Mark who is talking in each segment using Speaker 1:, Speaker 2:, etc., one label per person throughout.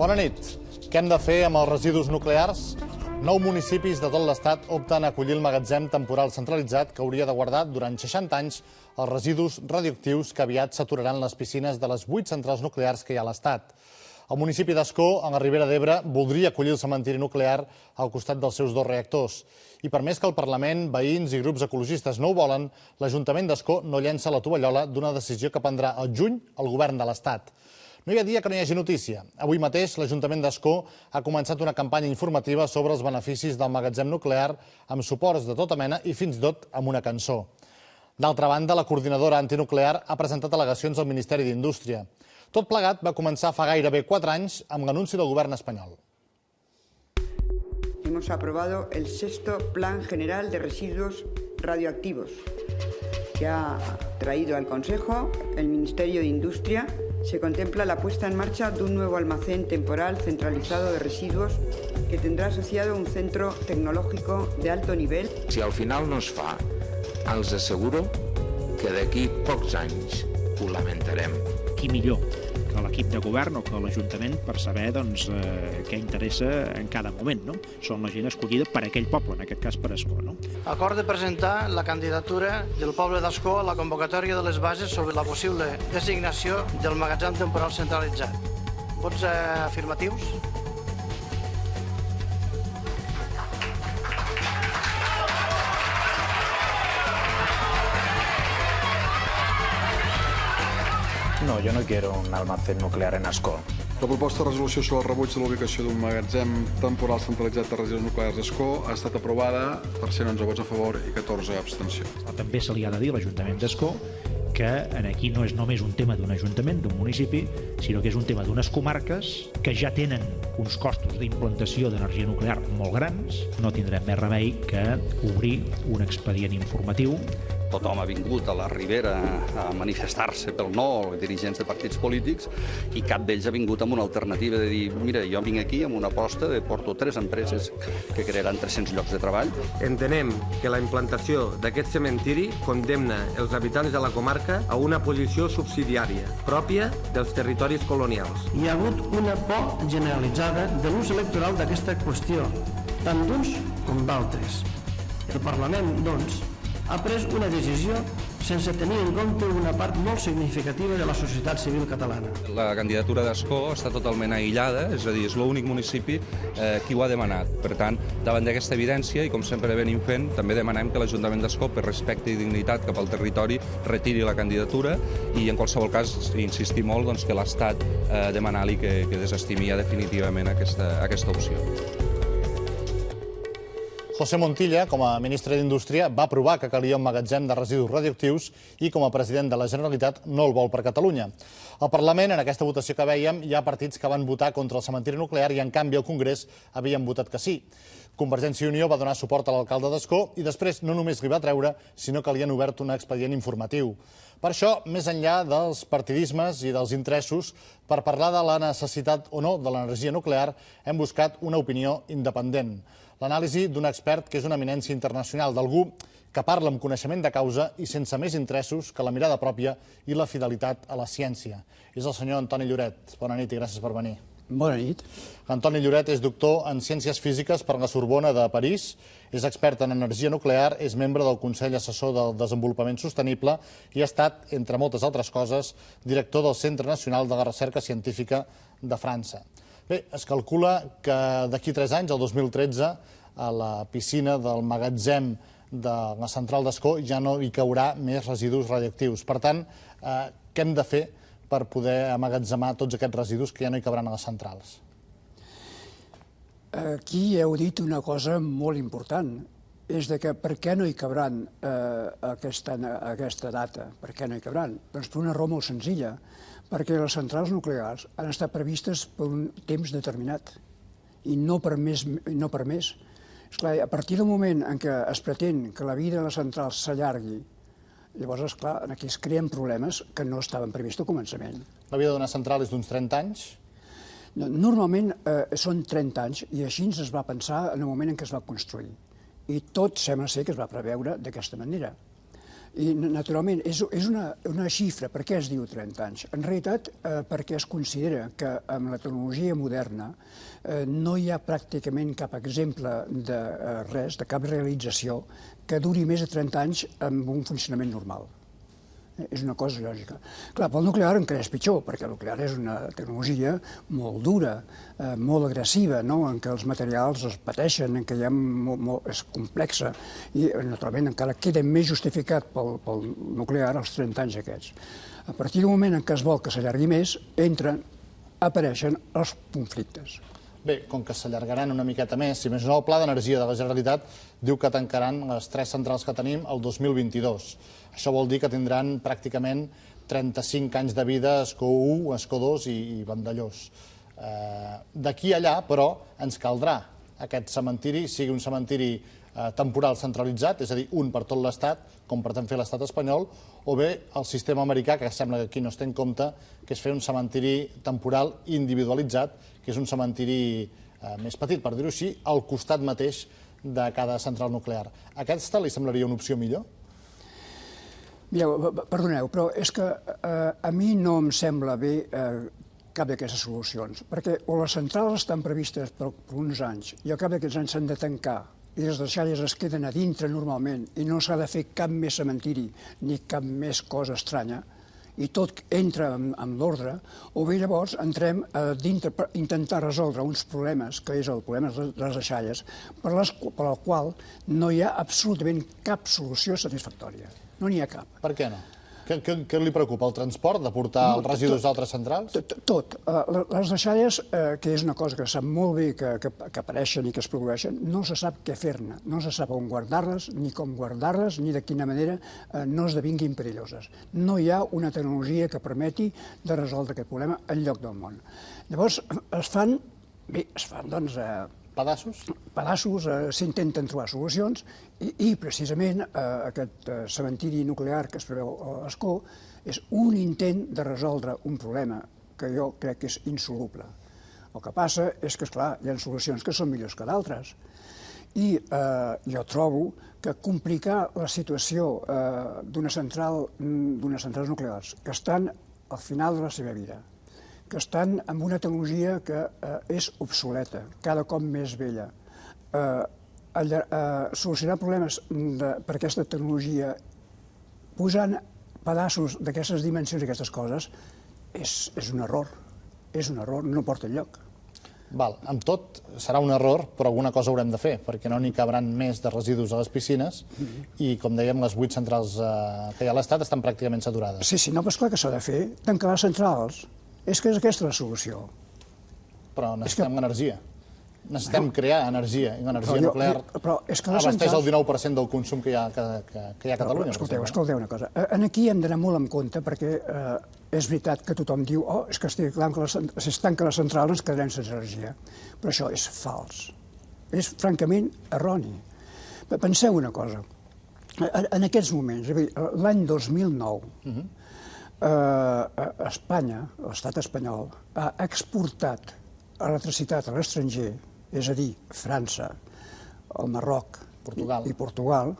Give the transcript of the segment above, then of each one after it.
Speaker 1: Bona nit. Què hem de fer amb els residus nuclears? 9 municipis de tot l'Estat opten a acollir el magatzem temporal centralitzat que hauria de guardar durant 60 anys els residus radioactius que aviat saturaran les piscines de les 8 centrals nuclears que hi ha a l'Estat. El municipi d'Ascó, a la Ribera d'Ebre, voldria acollir el cementiri nuclear al costat dels seus 2 reactors. I per més que el Parlament, veïns i grups ecologistes no ho volen, l'Ajuntament d'Ascó no llença la tovallola d'una decisió que prendrà al juny el govern de l'Estat. No hi ha dia que no hi hagi notícia. Avui mateix l'Ajuntament d'Ascó ha començat una campanya informativa sobre els beneficis del magatzem nuclear amb suports de tota mena i fins i tot amb una cançó. D'altra banda, la coordinadora antinuclear ha presentat al·legacions al Ministeri d'Indústria. Tot plegat va començar fa gairebé 4 anys amb l'anunci del govern espanyol.
Speaker 2: Hemos aprobado el 6º Plan General de Residuos Radioactivos que ha traído al Consejo el Ministerio de Industria. Se contempla la puesta en marcha de un nuevo almacén temporal centralizado de residuos que tendrá asociado un centro tecnológico de alto nivel.
Speaker 3: Si al final no es fa, els asseguro que d'aquí pocs anys ho lamentarem.
Speaker 4: Qui millor que l'equip de govern o que l'Ajuntament per saber què interessa en cada moment. Són la gent escollida per aquell poble, en aquest cas per Ascó.
Speaker 5: Acord de presentar la candidatura del poble d'Ascó a la convocatòria de les bases sobre la possible designació del magatzem temporal centralitzat. Vots afirmatius?
Speaker 6: No, yo no quiero un almacén nuclear en Ascó.
Speaker 7: La proposta de resolució sobre el rebuig de la ubicació d'un magatzem temporal centralitzat de residus nuclears d'Ascó ha estat aprovada per 111 vots a favor i 14 abstencions.
Speaker 4: També se li ha de dir a l'Ajuntament d'Ascó que aquí no és només un tema d'un ajuntament, d'un municipi, sinó que és un tema d'unes comarques que ja tenen uns costos d'implantació d'energia nuclear molt grans. No tindrem més remei que obrir un expedient informatiu.
Speaker 8: Tothom ha vingut a la Ribera a manifestar-se pel no, dirigents de partits polítics, i cap d'ells ha vingut amb una alternativa de dir, mira, jo vinc aquí amb una aposta de porto 3 empreses que crearan 300 llocs de treball.
Speaker 9: Entenem que la implantació d'aquest cementiri condemna els habitants de la comarca a una posició subsidiària, pròpia dels territoris colonials.
Speaker 10: Hi ha hagut una por generalitzada de l'ús electoral d'aquesta qüestió, tant d'uns com d'altres. El Parlament, doncs, ha pres una decisió sense tenir en compte una part molt significativa de la societat civil catalana.
Speaker 11: La candidatura d'Ascó està totalment aïllada, és a dir, és l'únic municipi qui ho ha demanat. Per tant, davant d'aquesta evidència, i com sempre venim fent, també demanem que l'Ajuntament d'Ascó, per respecte i dignitat cap al territori, retiri la candidatura i, en qualsevol cas, insistir molt que l'Estat demani-li que desestimi ja definitivament aquesta opció.
Speaker 1: José Montilla, com a ministre d'Indústria, va aprovar que calia un magatzem de residus radioactius i, com a president de la Generalitat, no el vol per Catalunya. Al Parlament, en aquesta votació que vèiem, hi ha partits que van votar contra el cementiri nuclear i, en canvi, al Congrés havien votat que sí. Convergència i Unió va donar suport a l'alcalde d'Ascó i després no només li va treure, sinó que li han obert un expedient informatiu. Per això, més enllà dels partidismes i dels interessos, per parlar de la necessitat o no de l'energia nuclear, hem buscat una opinió independent. L'anàlisi d'un expert que és una eminència internacional, d'algú que parla amb coneixement de causa i sense més interessos que la mirada pròpia i la fidelitat a la ciència. És el senyor Antoni Lloret. Bona nit i gràcies per venir.
Speaker 10: Bona nit.
Speaker 1: Antoni Lloret és doctor en Ciències Físiques per la Sorbona de París, és expert en energia nuclear, és membre del Consell Assessor del Desenvolupament Sostenible i ha estat, entre moltes altres coses, director del Centre Nacional de la Recerca Científica de França. Bé, es calcula que d'aquí 3 anys, el 2013, a la piscina del magatzem de la central d'Ascó ja no hi caurà més residus radioactius. Per tant, què hem de fer per poder emmagatzemar tots aquests residus que ja no hi cabran a les centrals?
Speaker 12: Aquí heu dit una cosa molt important, és que per què no hi cabran aquesta data? Per què no hi cabran? Doncs per una raó molt senzilla, perquè les centrals nuclears han estat previstes per un temps determinat i no per més. Esclar, a partir del moment en què es pretén que la vida de les centrals s'allargui, llavors, esclar, aquí es creen problemes que no estaven previstos al començament.
Speaker 1: La vida d'una central és d'uns 30 anys?
Speaker 12: Normalment són 30 anys i així es va pensar en el moment en què es va construir. I tot sembla ser que es va preveure d'aquesta manera. I, naturalment, és una xifra. Per què es diu 30 anys? En realitat, perquè es considera que amb la tecnologia moderna no hi ha pràcticament cap exemple de res, de cap realització, que duri més de 30 anys amb un funcionament normal. És una cosa lògica. Clar, pel nuclear encara és pitjor, perquè el nuclear és una tecnologia molt dura, molt agressiva, en què els materials es pateixen, en què és complexa, i naturalment encara queda més justificat pel nuclear els 30 anys aquests. A partir del moment en què es vol que s'allargui més, apareixen els conflictes.
Speaker 1: Bé, com que s'allargaran una miqueta més, si més no, el Pla d'Energia de la Generalitat diu que tancaran les 3 centrals que tenim el 2022. Això vol dir que tindran pràcticament 35 anys de vida Escó 1, Escó 2 i Vandellòs. D'aquí a allà, però, ens caldrà aquest cementiri sigui un cementiri temporal centralitzat, és a dir, un per tot l'Estat, com pretén fer l'Estat espanyol, o bé el sistema americà, que sembla que aquí no es té en compte, que és fer un cementiri temporal individualitzat, que és un cementiri més petit, per dir-ho així, al costat mateix de cada central nuclear. Aquesta li semblaria una opció millor?
Speaker 12: Mireu, perdoneu, però és que a mi no em sembla bé cap d'aquestes solucions, perquè o les centrals estan previstes per uns anys i al cap d'aquests anys s'han de tancar i les deixalles es queden a dintre normalment i no s'ha de fer cap més cementiri ni cap més cosa estranya i tot entra en l'ordre, o bé llavors entrem a dintre per intentar resoldre uns problemes, que és el problema de les deixalles, per al qual no hi ha absolutament cap solució satisfactòria. No n'hi ha cap.
Speaker 1: Per què no? Què li preocupa? El transport, de portar els residus d'altres centrals?
Speaker 12: Tot. Les deixalles, que és una cosa que sap molt bé que apareixen i que es produeixen, no se sap què fer-ne, no se sap on guardar-les, ni com guardar-les, ni de quina manera no esdevinguin perilloses. No hi ha una tecnologia que permeti de resoldre aquest problema enlloc del món. Llavors, es fan, doncs,
Speaker 1: pedaços?
Speaker 12: Pedaços, s'intenten trobar solucions i precisament aquest cementiri nuclear que es preveu a Ascó és un intent de resoldre un problema que jo crec que és insoluble. El que passa és que, esclar, hi ha solucions que són millors que d'altres i jo trobo que complicar la situació d'unes centrals nuclears que estan al final de la seva vida, que estan amb una tecnologia que és obsoleta, cada cop més vella. Solucionar problemes per aquesta tecnologia posant pedaços d'aquestes dimensions i aquestes coses és un error. És un error, no porta enlloc.
Speaker 1: Val, amb tot serà un error, però alguna cosa haurem de fer, perquè no n'hi cabran més de residus a les piscines i, com dèiem, les 8 centrals que hi ha a l'Estat estan pràcticament saturades.
Speaker 12: Sí, no, però és clar que s'ha de fer. Tancar les centrals. És que és aquesta la solució.
Speaker 1: Però necessitem energia. Necessitem crear energia, i l'energia nuclear abasteix el 19% del consum que hi ha a Catalunya.
Speaker 12: Escolteu una cosa. Aquí hem d'anar molt en compte perquè és veritat que tothom diu és que si es tanca la central ens quedarem sense energia. Però això és fals. És francament erroni. Penseu una cosa. En aquests moments, l'any 2009, Espanya, l'estat espanyol, ha exportat electricitat a l'estranger, és a dir, França, el Marroc i Portugal,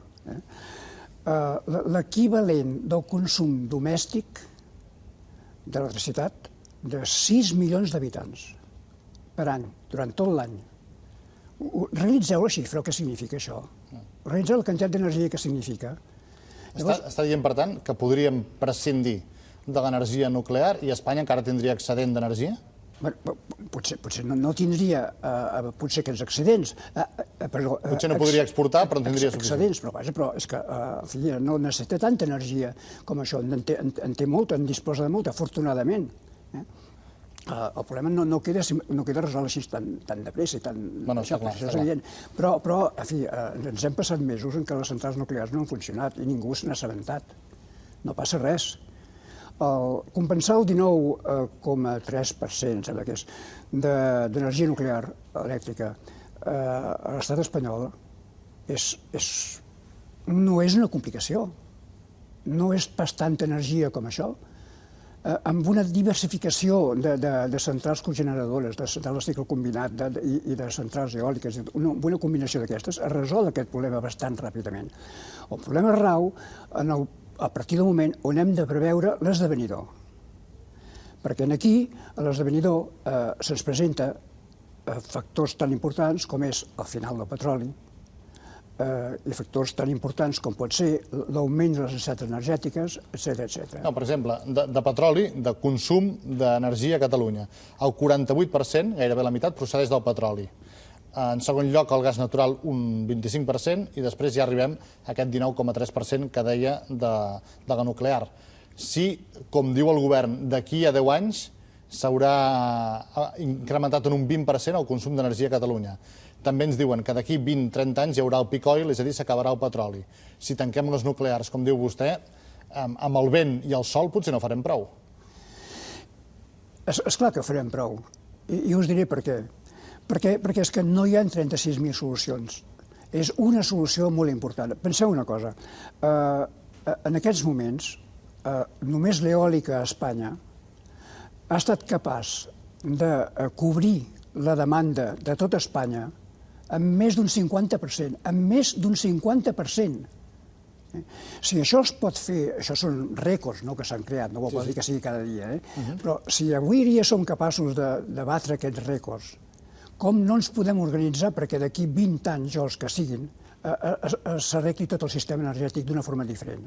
Speaker 12: l'equivalent del consum domèstic d'electricitat de 6 milions d'habitants per any, durant tot l'any. Realitzeu la xifra, el que significa això. Realitzeu la quantitat d'energia que significa.
Speaker 1: Està dient, per tant, que podríem prescindir de l'energia nuclear i Espanya encara tindria excedent d'energia?
Speaker 12: Potser no tindria potser aquests excedents.
Speaker 1: Potser no podria exportar, però en tindria suficient.
Speaker 12: Però és que no necessita tanta energia com això. En té molta, en disposa de molta, afortunadament. El problema no queda resolt així tan de pressa i tan...
Speaker 1: Això és evident.
Speaker 12: Però, en fi, ens hem passat mesos en què les centrals nuclears no han funcionat i ningú se n'ha assabentat. No passa res. Compensar el 19,3%, sembla que és, d'energia nuclear elèctrica a l'estat espanyol no és una complicació. No és pas tanta energia com això. Amb una diversificació de centrals cogeneradores, de centrals de cicle combinat i de centrals eòliques, amb una combinació d'aquestes, es resol aquest problema bastant ràpidament. El problema rau en el a partir del moment on hem de preveure l'esdevenidor. Perquè aquí, a l'esdevenidor, se'ns presenta factors tan importants com és el final del petroli i factors tan importants com pot ser l'augment de les necessitats energètiques, etc.
Speaker 1: No, per exemple, de petroli, de consum d'energia a Catalunya. El 48%, gairebé la meitat, procedeix del petroli. En segon lloc, el gas natural, un 25%, i després ja arribem a aquest 19,3% que deia de la nuclear. Si, com diu el govern, d'aquí a 10 anys s'haurà incrementat en un 20% el consum d'energia a Catalunya. També ens diuen que d'aquí 20-30 anys hi haurà el peak oil, és a dir, s'acabarà el petroli. Si tanquem les nuclears, com diu vostè, amb el vent i el sol potser no farem prou.
Speaker 12: És clar que farem prou, i us diré per què. Perquè és que no hi ha 36.000 solucions. És una solució molt important. Penseu una cosa, en aquests moments, només l'eòlica a Espanya ha estat capaç de cobrir la demanda de tota Espanya amb més d'un 50%, amb més d'un 50%. Si això es pot fer, això són rècords que s'han creat, no vol dir que sigui cada dia, però si avui dia som capaços de batre aquests rècords, com no ens podem organitzar perquè d'aquí 20 anys o els que siguin s'arregli tot el sistema energètic d'una forma diferent?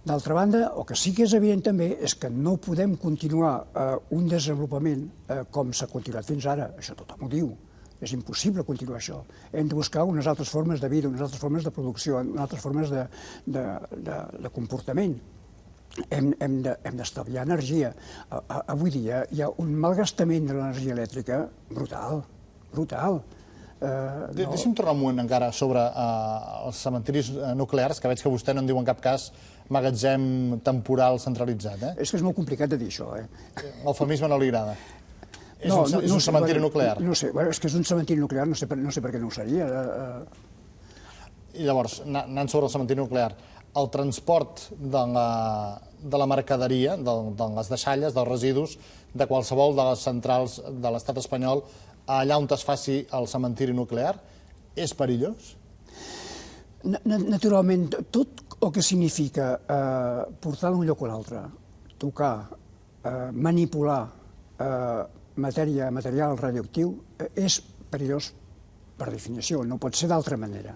Speaker 12: D'altra banda, el que sí que és evident també és que no podem continuar un desenvolupament com s'ha continuat fins ara, això tothom ho diu, és impossible continuar això. Hem de buscar unes altres formes de vida, unes altres formes de producció, unes altres formes de comportament. Hem d'estalviar energia. Avui dia hi ha un malgastament de l'energia elèctrica brutal, brutal.
Speaker 1: Deixi'm tornar un moment encara sobre els cementiris nuclears, que veig que vostè no en diu en cap cas magatzem temporal centralitzat.
Speaker 12: És que és molt complicat de dir això.
Speaker 1: L'eufemisme no li agrada. És un cementiri nuclear.
Speaker 12: No sé, és que és un cementiri nuclear, no sé per què no ho seria.
Speaker 1: I llavors, anant sobre el cementiri nuclear, el transport de la mercaderia, de les deixalles, dels residus, de qualsevol de les centrals de l'estat espanyol, allà on es faci el cementiri nuclear, és perillós?
Speaker 12: Naturalment, tot el que significa portar d'un lloc a l'altre, tocar, manipular material radioactiu, és perillós per definició, no pot ser d'altra manera.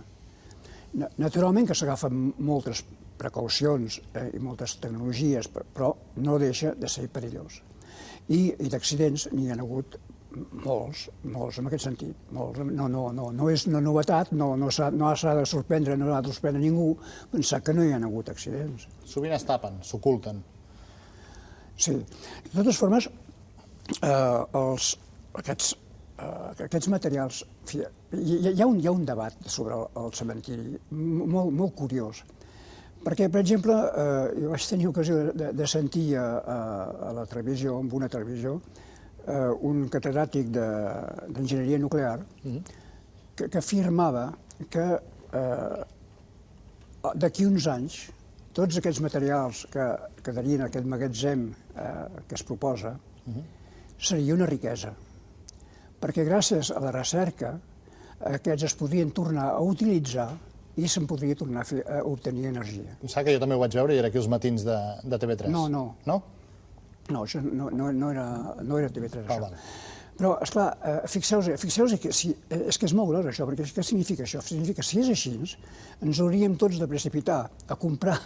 Speaker 12: Naturalment que s'agafen moltes precaucions i moltes tecnologies, però no deixa de ser perillós. I d'accidents n'hi ha hagut molts en aquest sentit. No és una novetat, no s'ha de sorprendre, no ha de sorprendre ningú pensar que no hi ha hagut accidents.
Speaker 1: Sovint es tapen, s'oculten.
Speaker 12: Sí. De totes formes, aquests materials... Hi ha un debat sobre el cementiri molt curiós, perquè, per exemple, jo vaig tenir ocasió de sentir a la televisió, en una televisió, un catedràtic d'enginyeria nuclear que afirmava que d'aquí uns anys tots aquests materials que quedarien en aquest magatzem que es proposa seria una riquesa, perquè gràcies a la recerca aquests es podrien tornar a utilitzar i se'n podria tornar a obtenir energia.
Speaker 1: Em sap que jo també ho vaig veure i era aquí els matins de TV3.
Speaker 12: No.
Speaker 1: No?
Speaker 12: No, això no era TV3, això. Però, esclar, fixeu-vos que és que és molt gros això, perquè què significa això? Significa que si és així, ens hauríem tots de precipitar a comprar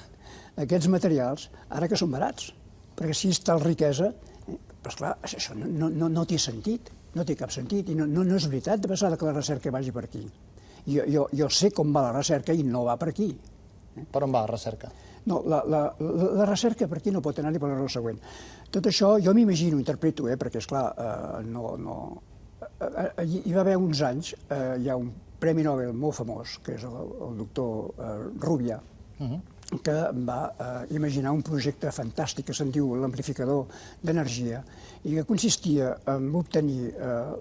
Speaker 12: aquests materials ara que són barats, perquè si és tal riquesa, però esclar, això no té sentit, no té cap sentit, i no és veritat de passar que la recerca vagi per aquí. Jo sé com va la recerca i no va per aquí.
Speaker 1: Per on va la recerca?
Speaker 12: No, la recerca per aquí no pot anar-hi per la raó següent. Tot això jo m'imagino, interpreto, perquè, esclar, hi va haver uns anys, hi ha un premi Nobel molt famós, que és el doctor Rubià, que va imaginar un projecte fantàstic que se'n diu l'amplificador d'energia i que consistia en obtenir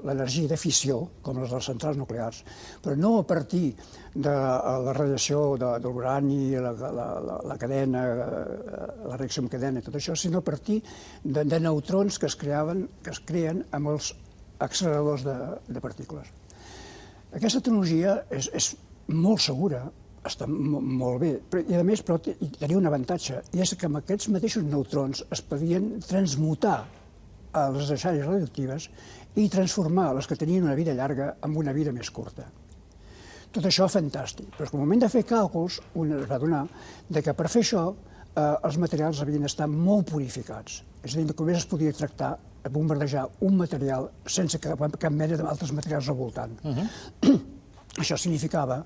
Speaker 12: l'energia de fissió, com les de les centrals nuclears, però no a partir de la radiació de l'urani, la cadena, la reacció amb cadena i tot això, sinó a partir de neutrons que es creen amb els acceleradors de partícules. Aquesta tecnologia és molt segura, està molt bé, i a més tenia un avantatge, i és que amb aquests mateixos neutrons es podien transmutar a les deixalles radioactives i transformar les que tenien una vida llarga en una vida més curta. Tot això fantàstic, però al moment de fer càlculs un es va adonar que per fer això els materials havien d'estar molt purificats, és a dir, que només es podia tractar de bombardejar un material sense cap mena d'altres materials al voltant. Això significava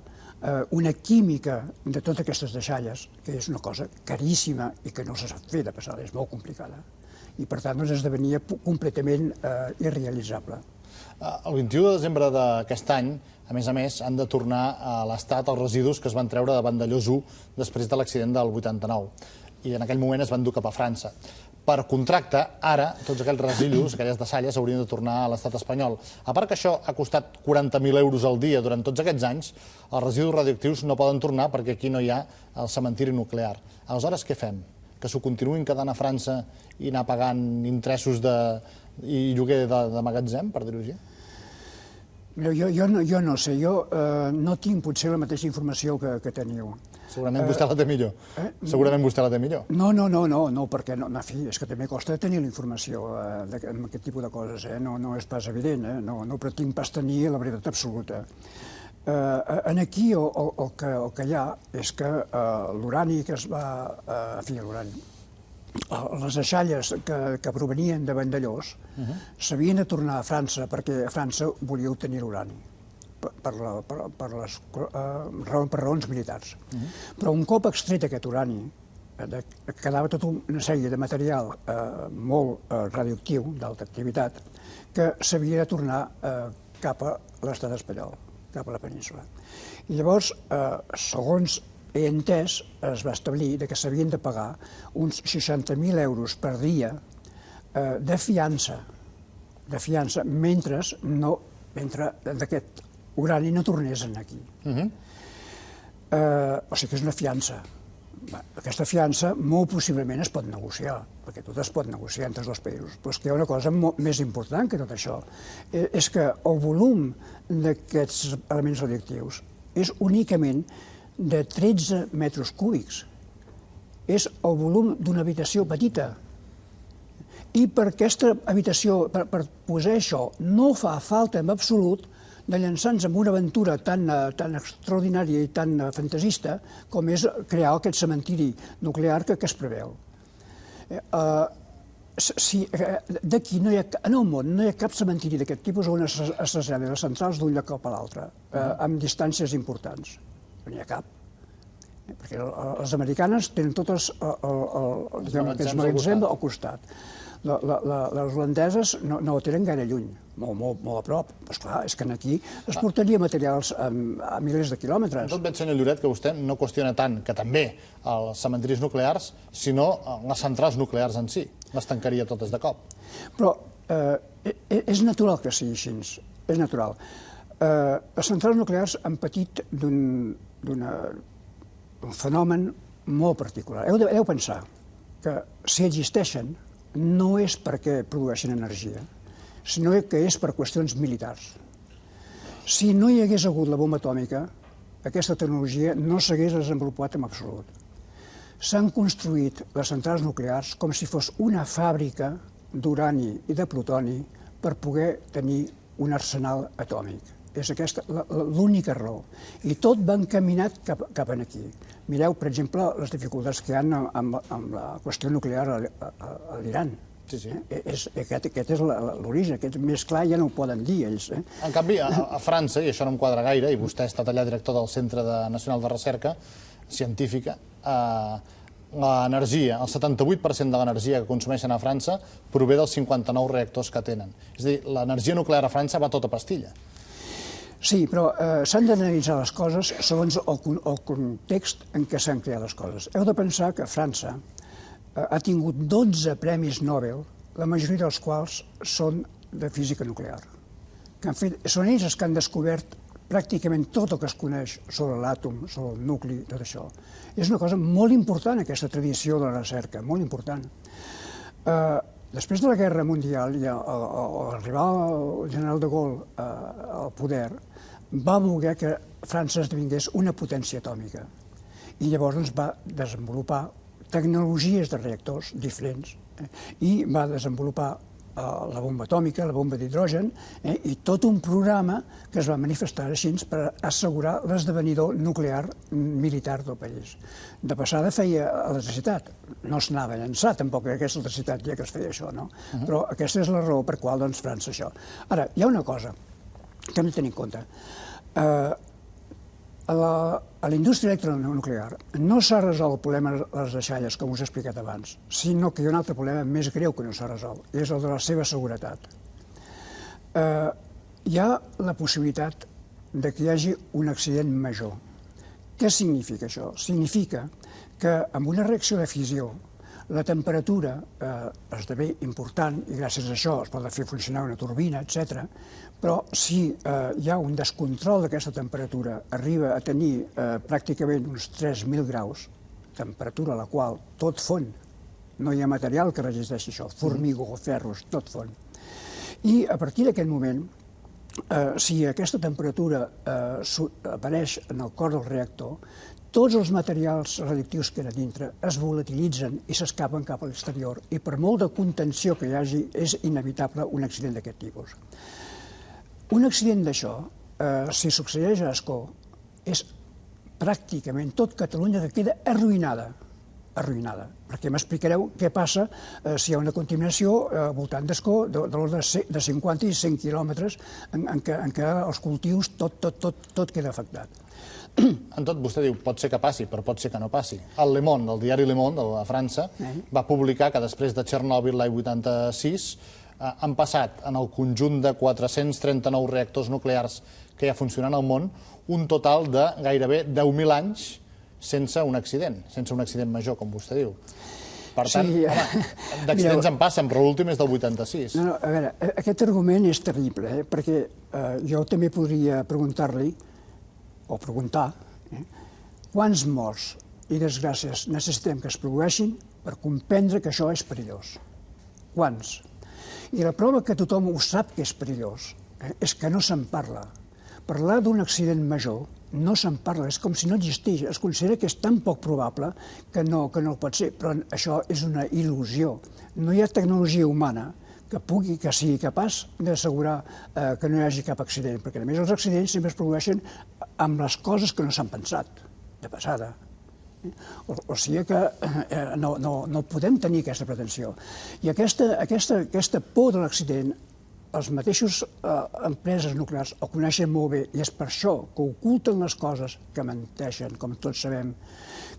Speaker 12: una química de totes aquestes deixalles, que és una cosa caríssima i que no se sap fer de passada, és molt complicada. I per tant esdevenia completament irrealitzable.
Speaker 1: El 21 de desembre d'aquest any, a més, han de tornar a l'Estat els residus que es van treure de Vandellòs 1 després de l'accident del 89. I en aquell moment es van dur cap a França. Per contracte, ara, tots aquells residus, aquelles deixalles, haurien de tornar a l'estat espanyol. A part que això ha costat 40.000 euros al dia durant tots aquests anys, els residus radioactius no poden tornar perquè aquí no hi ha el cementiri nuclear. Aleshores, què fem? Que s'ho continuïn quedant a França i anar pagant interessos i lloguer de magatzem, per dir-ho així?
Speaker 12: Jo no sé, jo no tinc potser la mateixa informació que teniu.
Speaker 1: Segurament vostè la té millor. Segurament vostè la té millor.
Speaker 12: No, perquè, en fi, és que també costa tenir la informació amb aquest tipus de coses, no és pas evident, no pretinc pas tenir la veritat absoluta. Aquí el que hi ha és que l'urani que es va... En fi, l'urani... Les deixalles que provenien de Vandellòs s'havien de tornar a França perquè França volia obtenir l'urani per raons militars. Però un cop extret aquest urani quedava tota una sèrie de material molt radioactiu, d'alta activitat, que s'havia de tornar cap a l'estat espanyol, cap a la península. I llavors, segons he entès, es va establir que s'havien de pagar uns 60.000 euros per dia de fiança, mentre aquest urani no tornés aquí. O sigui que és una fiança. Aquesta fiança molt possiblement es pot negociar, perquè tot es pot negociar entre els dos països, però és que hi ha una cosa més important que tot això, és que el volum d'aquests elements radioactius és únicament de 13 metres cúbics. És el volum d'una habitació petita. I per aquesta habitació, per posar això, no fa falta en absolut de llançar-nos en una aventura tan extraordinària i tan fantasista com és crear aquest cementiri nuclear que es preveu. D'aquí en el món no hi ha cap cementiri d'aquest tipus on es traslladen les centrals d'un lloc cap a l'altre, amb distàncies importants. No n'hi ha cap. Perquè les americanes tenen totes aquests magatzems al costat. Les holandeses no ho tenen gaire lluny, molt a prop. Esclar, és que aquí es portaria materials a milers de quilòmetres.
Speaker 1: Tot veig, senyor Lloret, que vostè no qüestiona tant que també els cementiris nuclears, sinó les centrals nuclears en si. Les tancaria totes de cop.
Speaker 12: Però és natural que sigui així, és natural. Les centrals nuclears han patit d'un fenomen molt particular. Heu de pensar que si existeixen no és perquè produeixen energia, sinó que és per qüestions militars. Si no hi hagués hagut la bomba atòmica, aquesta tecnologia no s'hagués desenvolupat en absolut. S'han construït les centrals nuclears com si fos una fàbrica d'urani i de plutoni per poder tenir un arsenal atòmic. És aquesta l'única raó. I tot va encaminat cap aquí. Mireu, per exemple, les dificultats que hi ha amb la qüestió nuclear a l'Iran. Aquest és l'origen, aquest més clar ja no ho poden dir ells.
Speaker 1: En canvi, a França, i això no em quadra gaire, i vostè ha estat allà director del Centre Nacional de Recerca Científica, l'energia, el 78% de l'energia que consumeixen a França prové dels 59 reactors que tenen. És a dir, l'energia nuclear a França va tota pastilla.
Speaker 12: Sí, però s'han d'analitzar les coses segons el context en què s'han creat les coses. Heu de pensar que França ha tingut 12 premis Nobel, la majoria dels quals són de física nuclear. Són ells els que han descobert pràcticament tot el que es coneix sobre l'àtom, sobre el nucli, tot això. És una cosa molt important, aquesta tradició de la recerca, molt important. Després de la Guerra Mundial, al arribar el general de Gaulle al poder, va voler que França esdevingués una potència atòmica. I llavors va desenvolupar tecnologies de reactors diferents i va desenvolupar la bomba atòmica, la bomba d'hidrogen i tot un programa que es va manifestar així per assegurar l'esdevenidor nuclear militar del país. De passada feia electricitat. No s'anava a llançar tampoc aquesta electricitat ja que es feia això, no? Però aquesta és la raó per qual França això. Ara, hi ha una cosa que hem de tenir en compte. A la indústria electronuclear no s'ha resolt el problema de les deixalles, com us he explicat abans, sinó que hi ha un altre problema més greu que no s'ha resolt, i és el de la seva seguretat. Hi ha la possibilitat que hi hagi un accident major. Què significa això? Significa que amb una reacció de fissió la temperatura esdevé important i gràcies a això es pot fer funcionar una turbina, etc. Però si hi ha un descontrol d'aquesta temperatura, arriba a tenir pràcticament uns 3.000 graus, temperatura a la qual tot fon, no hi ha material que resisteixi això, formigó, ferros, tot fon. I a partir d'aquest moment, si aquesta temperatura apareix en el cor del reactor, tots els materials radioactius que hi ha dintre es volatilitzen i s'escapen cap a l'exterior i per molt de contenció que hi hagi és inevitable un accident d'aquest tipus. Un accident d'això, si succeeix a Ascó, és pràcticament tot Catalunya que queda arruïnada, perquè m'explicareu què passa si hi ha una contaminació al voltant d'Ascó de l'ordre de 50 i 100 quilòmetres en què els cultius tot queda afectat.
Speaker 1: En tot, vostè diu, pot ser que passi, però pot ser que no passi. El Le Monde, el diari Le Monde, a França, va publicar que després de Txernòbil l'any 86 han passat en el conjunt de 439 reactors nuclears que hi ha funcionant al món un total de gairebé 10.000 anys sense un accident major, com vostè diu. Per tant, d'accidents en passen, però l'últim és del 86.
Speaker 12: A veure, aquest argument és terrible, perquè jo també podria preguntar-li o preguntar quants morts i desgràcies necessitem que es produeixin per comprendre que això és perillós. Quants? I la prova que tothom ho sap que és perillós és que no se'n parla. Parlar d'un accident major no se'n parla, és com si no existís. Es considera que és tan poc probable que no pot ser, però això és una il·lusió. No hi ha tecnologia humana que sigui capaç d'assegurar que no hi hagi cap accident, perquè a més els accidents sempre es produeixen amb les coses que no s'han pensat, de passada. O sigui que no podem tenir aquesta pretensió. I aquesta por de l'accident, els mateixos empreses nuclears ho coneixen molt bé i és per això que oculten les coses, que menteixen, com tots sabem,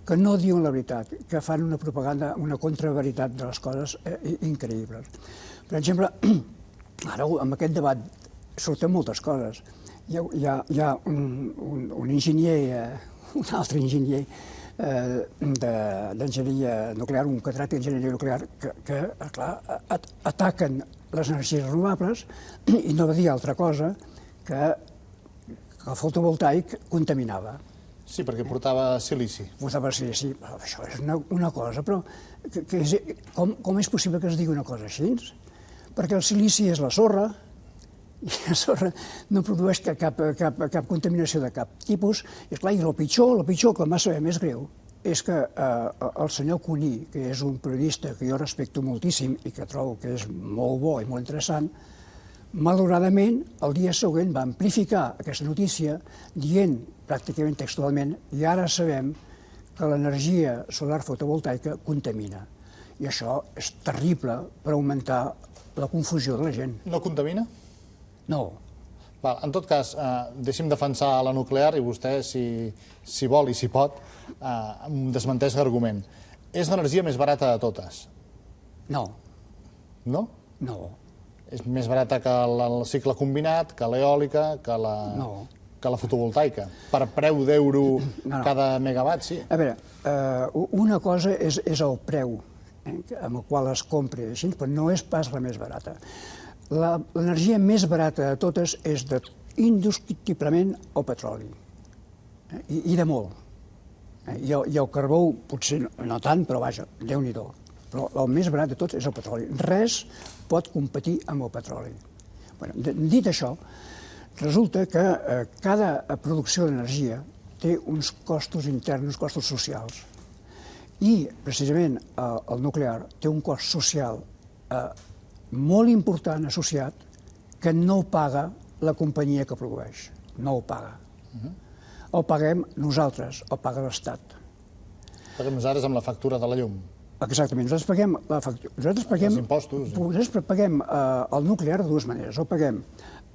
Speaker 12: que no diuen la veritat, que fan una propaganda, una contraveritat de les coses increïbles. Per exemple, ara amb aquest debat surten moltes coses. Hi ha un enginyer, un altre enginyer d'enginyeria nuclear, un catedràtic d'enginyeria nuclear, que clar, ataquen les energies renovables i no va dir altra cosa que el fotovoltaic contaminava.
Speaker 1: Sí, perquè portava silici.
Speaker 12: Portava silici. Això és una cosa, però com és possible que es digui una cosa així? Perquè el silici és la sorra, i la sorra no produeix cap contaminació de cap tipus. I esclar, el pitjor, que m'ha saber més greu, és que el senyor Cuní, que és un periodista que jo respecto moltíssim i que trobo que és molt bo i molt interessant, malauradament, el dia següent va amplificar aquesta notícia dient pràcticament textualment i ara sabem que l'energia solar fotovoltaica contamina. I això és terrible per augmentar la confusió de la gent.
Speaker 1: No contamina?
Speaker 12: No.
Speaker 1: En tot cas, deixi'm defensar la nuclear i vostè, si vol i si pot, em desmenteix l'argument. És l'energia més barata de totes?
Speaker 12: No.
Speaker 1: No?
Speaker 12: No.
Speaker 1: És més barata que el cicle combinat, que l'eòlica, que la fotovoltaica? Per preu d'euro cada megawatt, sí.
Speaker 12: A veure, una cosa és el preu amb el qual es compra, però no és pas la més barata. L'energia més barata de totes és indiscutiblement el petroli, i de molt. I el carbó, potser no tant, però vaja, Déu-n'hi-do. Però el més barat de tots és el petroli. Res pot competir amb el petroli. Dit això, Resulta que cada producció d'energia té uns costos interns, uns costos socials. I, precisament, el nuclear té un cost social molt important associat que no ho paga la companyia que produeix. No ho paga. O paguem nosaltres, o paga l'Estat.
Speaker 1: Paguem nosaltres amb la factura de la llum.
Speaker 12: Exactament. Nosaltres paguem la factura. Els
Speaker 1: impostos.
Speaker 12: Nosaltres paguem el nuclear de dues maneres. O paguem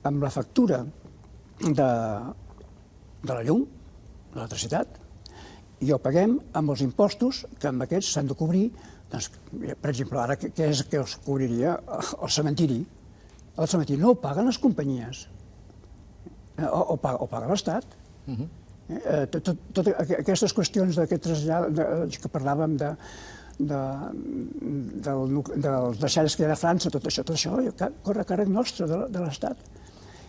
Speaker 12: amb la factura de la llum, l'electricitat, i ho paguem amb els impostos que amb aquests s'han de cobrir. Per exemple, ara què és que els cobriria? El cementiri. El cementiri no ho paguen les companyies. O paga l'Estat. Totes aquestes qüestions d'aquest trasllat que parlàvem dels deixalles que hi ha a França, tot això corre a càrrec nostre de l'Estat.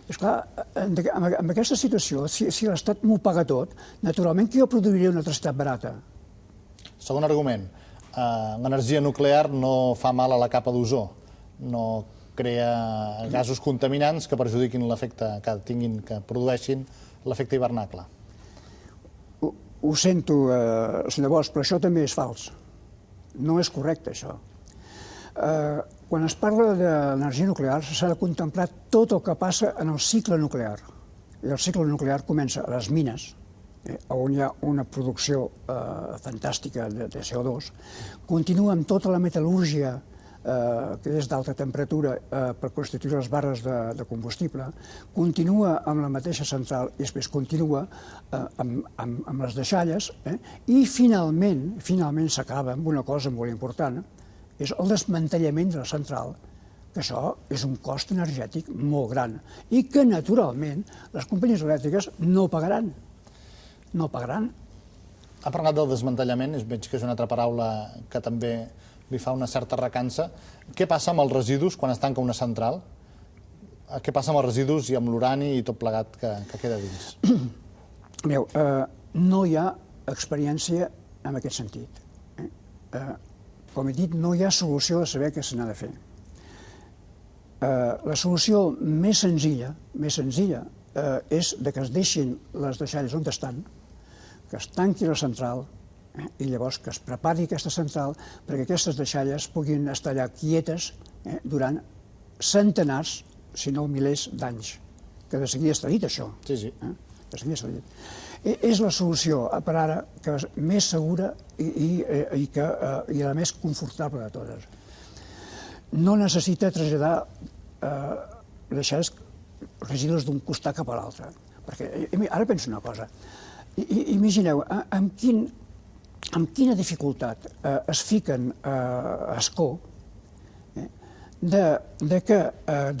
Speaker 12: Esclar, en aquesta situació, si l'Estat m'ho paga tot, naturalment que jo produiria una electricitat barata.
Speaker 1: Segon argument, l'energia nuclear no fa mal a la capa d'ozó, no crea gasos contaminants que perjudiquin l'efecte que produeixin l'efecte hivernacle.
Speaker 12: Ho sento, senyor Bosch, però això també és fals. No és correcte, això. Quan es parla d'energia nuclear s'ha de contemplar tot el que passa en el cicle nuclear. I el cicle nuclear comença a les mines, on hi ha una producció fantàstica de CO2, continua amb tota la metal·lúrgia que és d'alta temperatura per constituir les barres de combustible, continua amb la mateixa central i després continua amb les deixalles i finalment s'acaba amb una cosa molt important, és el desmantellament de la central, que això és un cost energètic molt gran i que, naturalment, les companyies elèctriques no pagaran. No pagaran.
Speaker 1: Ha parlat del desmantellament, veig que és una altra paraula que també li fa una certa recança. Què passa amb els residus quan es tanca una central? Què passa amb els residus i amb l'urani i tot plegat que queda dins?
Speaker 12: Mireu, no hi ha experiència en aquest sentit. Com he dit, no hi ha solució de saber què se n'ha de fer. La solució més senzilla és que es deixin les deixalles on estan, que es tanqui la central i llavors que es prepari aquesta central perquè aquestes deixalles puguin estar allà quietes durant centenars, si no milers d'anys. Que de seguida està dit, això.
Speaker 1: Sí, sí.
Speaker 12: De seguida està dit. És la solució, per ara, que és més segura i la més confortable de totes. No necessita traslladar deixalles residus d'un costat cap a l'altre. Perquè ara penso una cosa. Imagineu, amb quina dificultat es fiquen a Ascó que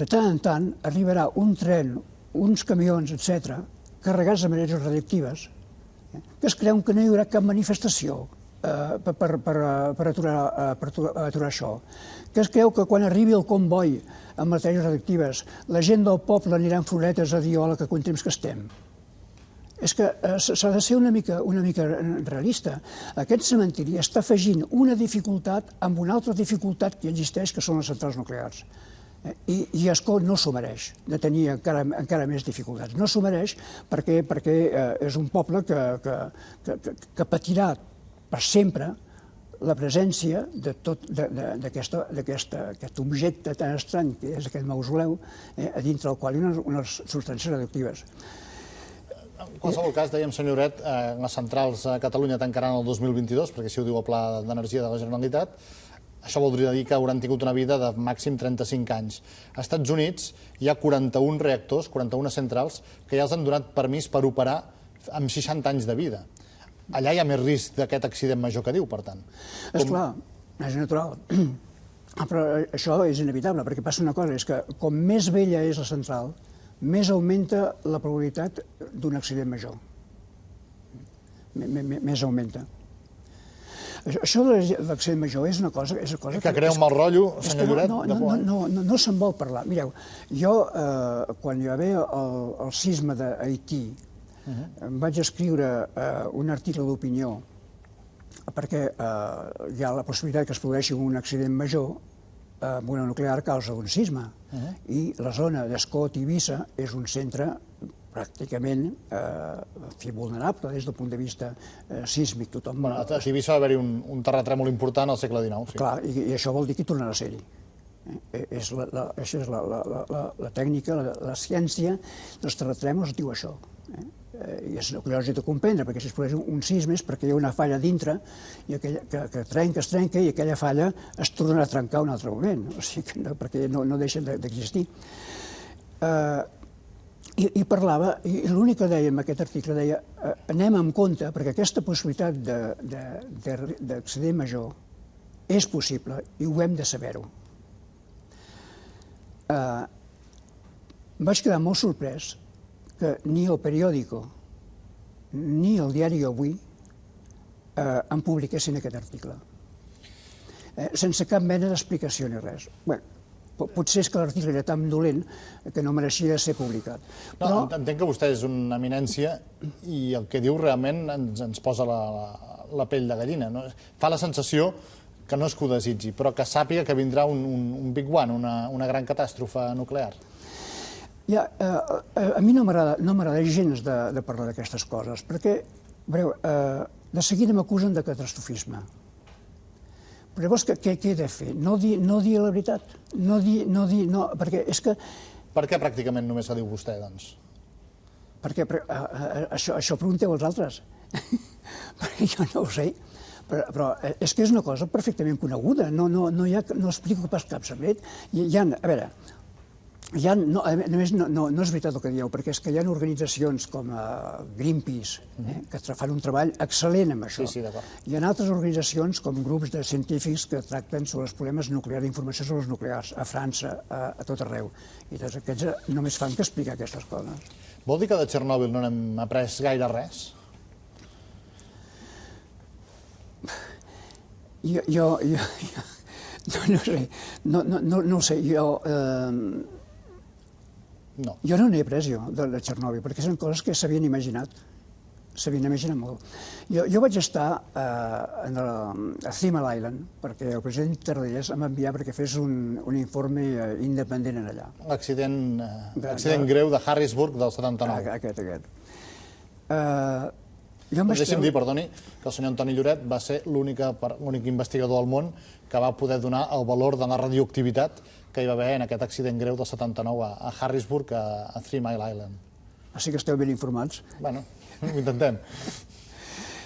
Speaker 12: de tant en tant arribarà un tren, uns camions, etc., carregats de maneres radioactives, que es creuen que no hi haurà cap manifestació per aturar això, que es creu que quan arribi el comboi amb matèries radioactives la gent del poble anirà amb floretes a dir hola, que contents que estem. És que s'ha de ser una mica realista. Aquest cementiri està afegint una dificultat amb una altra dificultat que existeix, que són les centrals nuclears. I Ascó no s'ho mereix, de tenir encara més dificultats. No s'ho mereix perquè és un poble que patirà per sempre la presència d'aquest objecte tan estrany que és aquest mausoleu, a dintre del qual hi ha unes substàncies radioactives.
Speaker 1: En qualsevol cas, dèiem, senyoret, les centrals a Catalunya tancaran el 2022, perquè així ho diu el Pla d'Energia de la Generalitat. Això voldria dir que hauran tingut una vida de màxim 35 anys. Als Estats Units hi ha 41 reactors, 41 centrals, que ja els han donat permís per operar amb 60 anys de vida. Allà hi ha més risc d'aquest accident major que diu, per tant.
Speaker 12: Esclar, és natural. Però això és inevitable, perquè passa una cosa, és que com més vella és la central, més augmenta la probabilitat d'un accident major. Més augmenta. Això de l'accident major és una cosa...
Speaker 1: Que crea un mal rotllo, senyor Lloret?
Speaker 12: No se'n vol parlar. Mireu, jo, quan hi va haver el sisme d'Haití, em vaig escriure un article d'opinió perquè hi ha la possibilitat que es produeixi un accident major amb una nuclear causa un sisme. I la zona d'Ascó, Tivissa, és un centre pràcticament vulnerable des del punt de vista sísmic.
Speaker 1: A Tivissa va haver-hi un terratrèmol important al segle XIX.
Speaker 12: Clar, i això vol dir que tornarà a ser-hi. Això és la tècnica, la ciència dels terratrèmols diu això. I és curiós de comprendre, perquè si es produeix un sisme és perquè hi ha una falla dintre que es trenca i aquella falla es torna a trencar un altre moment, perquè no deixen d'existir. I parlava, i l'únic que deia en aquest article deia anem amb compte, perquè aquesta possibilitat d'accident major és possible i ho hem de saber-ho. Vaig quedar molt sorprès que ni el periòdico ni el diari Avui en publiquessin aquest article, sense cap mena d'explicació ni res. Potser és que l'article era tan dolent que no mereixia ser publicat.
Speaker 1: Entenc que vostè és una eminència i el que diu realment ens posa la pell de gallina. Fa la sensació que no és que ho desitgi, però que sàpiga que vindrà un Big One, una gran catàstrofe nuclear.
Speaker 12: A mi no m'agrada gens de parlar d'aquestes coses, perquè, veureu, de seguida m'acusen de catastrofisme. Però llavors què he de fer? No dir la veritat? No, perquè és que...
Speaker 1: Per què pràcticament només ho diu vostè, doncs?
Speaker 12: Perquè això pregunteu als altres. Perquè jo no ho sé. Però és que és una cosa perfectament coneguda. No explico pas cap secret. A veure, no és veritat el que dieu, perquè és que hi ha organitzacions com Greenpeace que fan un treball excel·lent amb això. Hi ha altres organitzacions com grups de científics que tracten sobre els problemes nuclears, d'informació sobre els nuclears, a França, a tot arreu. I tots aquests només fan que explicar aquestes coses.
Speaker 1: Vol dir que de Txernòbil no n'hem après gaire res?
Speaker 12: Jo no sé, jo no n'he après, de Txernòbil, perquè són coses que s'havien imaginat molt. Jo vaig estar a Three Mile Island, perquè el president Tarradellas em va enviar perquè fes un informe independent allà.
Speaker 1: L'accident greu de Harrisburg del 79.
Speaker 12: Aquest.
Speaker 1: Deixi'm dir, perdoni, que el senyor Antoni Lloret va ser l'únic investigador del món que va poder donar el valor de la radioactivitat que hi va haver en aquest accident greu del 79 a Harrisburg, a Three Mile Island.
Speaker 12: Així que esteu ben informats.
Speaker 1: Bueno, ho intentem.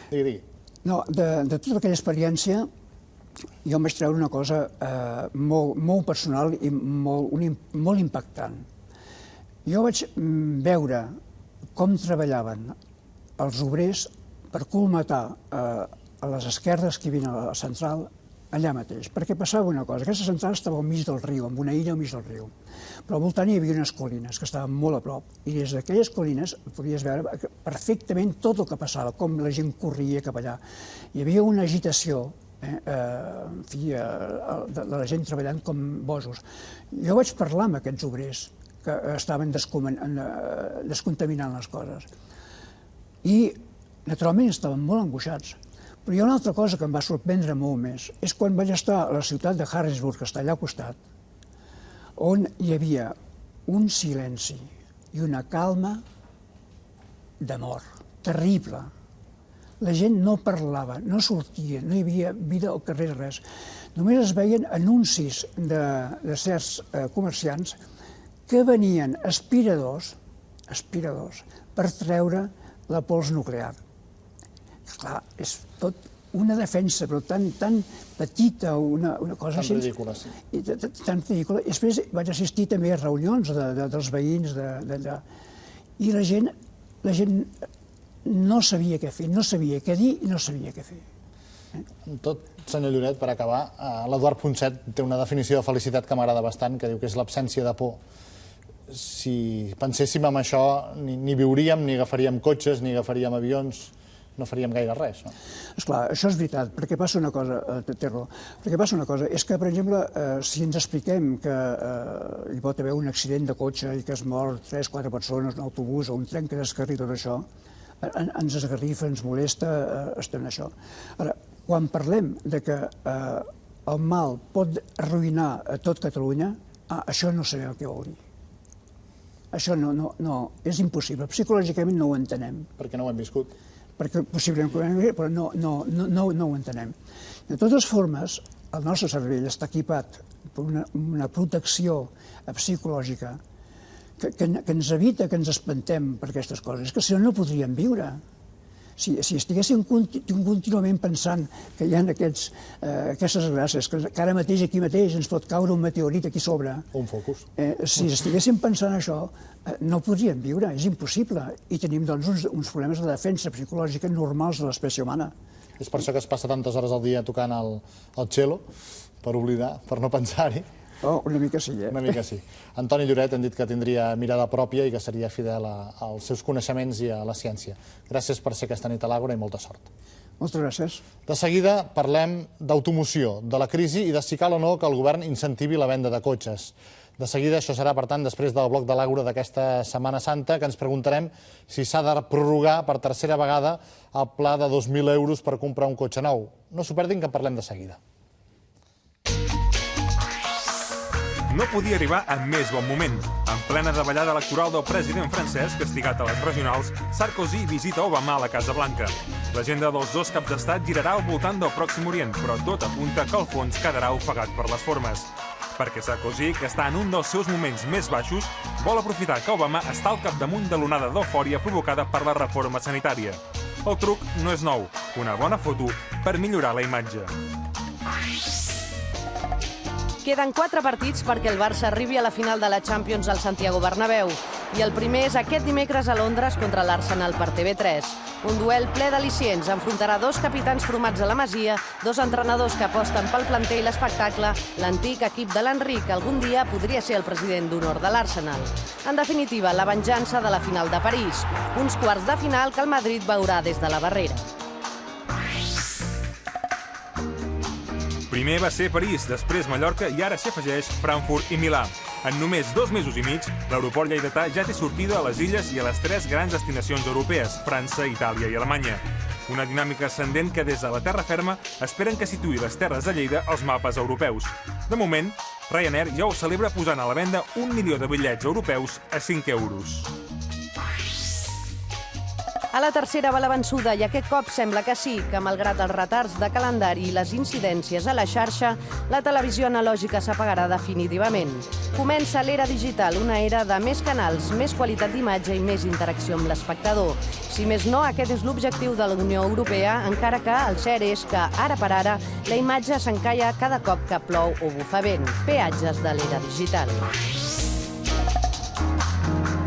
Speaker 1: Digui.
Speaker 12: No, de tota aquella experiència jo em vaig treure una cosa molt personal i molt impactant. Jo vaig veure com treballaven els obrers per colmatar a les esquerdes que hi havia a la central allà mateix, perquè passava una cosa. Aquesta central estava al mig del riu, amb una illa al mig del riu, però al voltant hi havia unes collines que estaven molt a prop, i des d'aquelles collines podies veure perfectament tot el que passava, com la gent corria cap allà. Hi havia una agitació de la gent treballant com bojos. Jo vaig parlar amb aquests obrers que estaven descontaminant les coses. I, naturalment, estaven molt angoixats. Però hi ha una altra cosa que em va sorprendre molt més. És quan vaig estar a la ciutat de Harrisburg, que està allà al costat, on hi havia un silenci i una calma de mort, terrible. La gent no parlava, no sortia, no hi havia vida al carrer, res. Només es veien anuncis de certs comerciants que venien aspiradors per treure la pols nuclear. Clar, és tot una defensa, però tan petita, una cosa així.
Speaker 1: Tan ridícula, sí.
Speaker 12: Tan ridícula. I després vaig assistir també a reunions dels veïns, i la gent no sabia què fer, no sabia què dir i no sabia què fer.
Speaker 1: Tot, senyor Lloret, per acabar, l'Eduard Ponset té una definició de felicitat que m'agrada bastant, que diu que és l'absència de por. Si penséssim en això, ni viuríem, ni agafaríem cotxes, ni agafaríem avions, no faríem gaire res.
Speaker 12: Esclar, això és veritat, perquè passa una cosa, té raó, perquè passa una cosa, és que, per exemple, si ens expliquem que hi pot haver un accident de cotxe i que es mor 3-4 persones, un autobús o un tren que descarri tot això, ens esgarrifa, ens molesta, estem en això. Ara, quan parlem de que el mal pot arruïnar a tot Catalunya, això no sabem què vol dir. Això no, és impossible. Psicològicament no ho entenem.
Speaker 1: Perquè no ho hem viscut.
Speaker 12: Perquè possiblement ho hem viscut, però no ho entenem. De totes formes, el nostre cervell està equipat per una protecció psicològica que ens evita que ens espantem per aquestes coses, que si no podríem viure. Si estiguéssim contínuament pensant que hi ha aquestes gràcies, que ara mateix aquí mateix ens pot caure un meteorit aquí sobre.
Speaker 1: Un focus.
Speaker 12: Si estiguéssim pensant això, no podríem viure, és impossible. I tenim doncs uns problemes de defensa psicològica normals de l'espècie humana.
Speaker 1: És per això que es passa tantes hores al dia tocant el cello, per oblidar, per no pensar-hi.
Speaker 12: Oh, una mica sí,
Speaker 1: Una mica sí. Antoni Lloret hem dit que tindria mirada pròpia i que seria fidel als seus coneixements i a la ciència. Gràcies per ser aquesta nit a l'Àgora i molta sort.
Speaker 12: Moltes gràcies.
Speaker 1: De seguida parlem d'automoció, de la crisi i de si cal o no que el govern incentivi la venda de cotxes. De seguida, això serà, per tant, després del bloc de l'Àgora d'aquesta Setmana Santa, que ens preguntarem si s'ha de prorrogar per tercera vegada el pla de 2.000 euros per comprar un cotxe nou. No s'ho perdin, que en parlem de seguida.
Speaker 13: No podia arribar en més bon moment. En plena davallada electoral del president francès, castigat a les regionals, Sarkozy visita Obama a la Casa Blanca. L'agenda dels dos caps d'estat girarà al voltant del Pròxim Orient, però tot apunta que el fons quedarà ofegat per les formes. Perquè Sarkozy, que està en un dels seus moments més baixos, vol aprofitar que Obama està al capdamunt de l'onada d'eufòria provocada per la reforma sanitària. El truc no és nou, una bona foto per millorar la imatge.
Speaker 14: Queden 4 partits perquè el Barça arribi a la final de la Champions al Santiago Bernabéu. I el primer és aquest dimecres a Londres contra l'Arsenal per TV3. Un duel ple d'al·licients enfrontarà 2 capitans formats a la Masia, 2 entrenadors que aposten pel planter i l'espectacle, l'antic equip de l'Enric, que algun dia podria ser el president d'honor de l'Arsenal. En definitiva, la venjança de la final de París. Uns quarts de final que el Madrid veurà des de la barrera.
Speaker 13: Primer va ser París, després Mallorca i ara s'hi afegeix Frankfurt i Milà. En només 2 mesos i mig, l'aeroport lleidatà ja té sortida a les illes i a les 3 grans destinacions europees, França, Itàlia i Alemanya. Una dinàmica ascendent que des de la terra ferma esperen que situï les terres de Lleida als mapes europeus. De moment, Ryanair ja ho celebra posant a la venda 1 milió de bitllets europeus a 5 euros.
Speaker 14: A la tercera va la vençuda i aquest cop sembla que sí, que malgrat els retards de calendari i les incidències a la xarxa, la televisió analògica s'apagarà definitivament. Comença l'era digital, una era de més canals, més qualitat d'imatge i més interacció amb l'espectador. Si més no, aquest és l'objectiu de la Unió Europea, encara que el cert és que, ara per ara, la imatge s'encalla cada cop que plou o bufa vent. Peatges de l'era digital.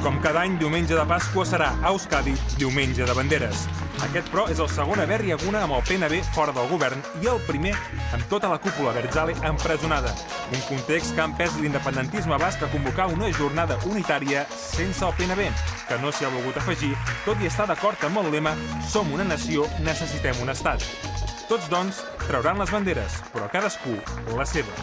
Speaker 13: Com cada any, diumenge de Pasqua serà a Euskadi diumenge de banderes. Aquest, però, és el segon haver Iaguna amb el PNB fora del govern i el primer amb tota la cúpula Abertzale empresonada. Un context que ha empès l'independentisme basc a convocar una jornada unitària sense el PNB, que no s'hi ha volgut afegir, tot i estar d'acord amb el lema «Som una nació, necessitem un estat». Tots, doncs, trauran les banderes, però cadascú la seva.